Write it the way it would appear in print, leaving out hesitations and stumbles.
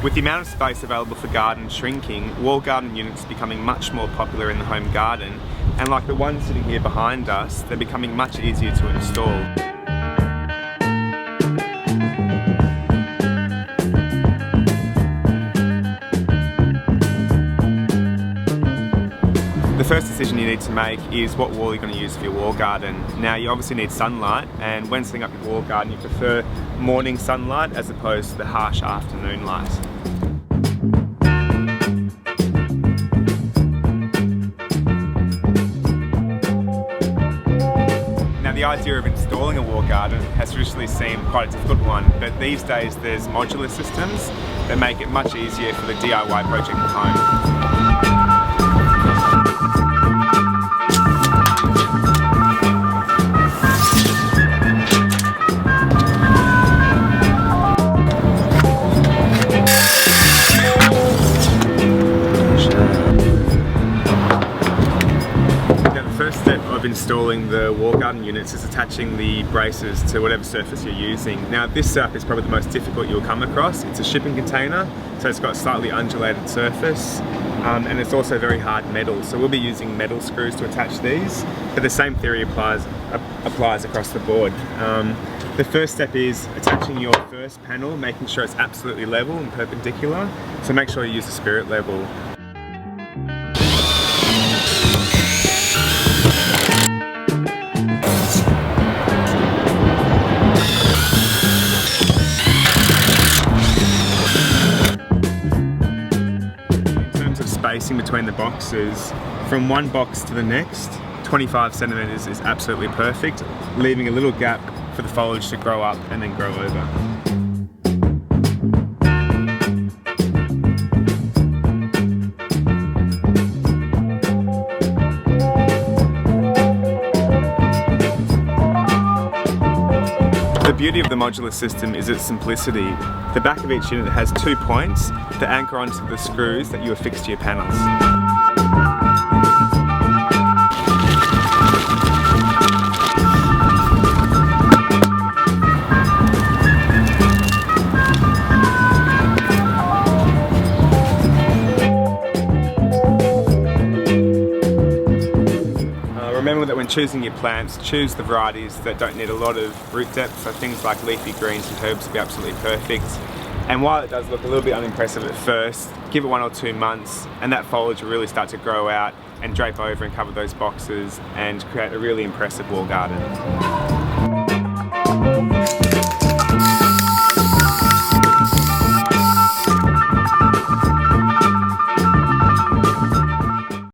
With the amount of space available for gardens shrinking, wall garden units are becoming much more popular in the home garden, and like the one sitting here behind us, they're becoming much easier to install. The first decision you need to make is what wall you're going to use for your wall garden. Now you obviously need sunlight, and when setting up your wall garden you prefer morning sunlight as opposed to the harsh afternoon light. Now the idea of installing a wall garden has traditionally seemed quite a difficult one, but these days there's modular systems that make it much easier for the DIY project at home. The first step of installing the wall garden units is attaching the braces to whatever surface you're using. Now this setup is probably the most difficult you'll come across. It's a shipping container, so it's got a slightly undulated surface, and it's also very hard metal, so we'll be using metal screws to attach these, but the same theory applies across the board. The first step is attaching your first panel, making sure it's absolutely level and perpendicular, so make sure you use the spirit level. Spacing between the boxes, from one box to the next, 25 centimeters is absolutely perfect, leaving a little gap for the foliage to grow up and then grow over. The beauty of the modular system is its simplicity. The back of each unit has 2 points that anchor onto the screws that you affix to your panels. Remember that when choosing your plants, choose the varieties that don't need a lot of root depth, so things like leafy greens and herbs will be absolutely perfect. And while it does look a little bit unimpressive at first, give it 1 or 2 months and that foliage will really start to grow out and drape over and cover those boxes and create a really impressive wall garden.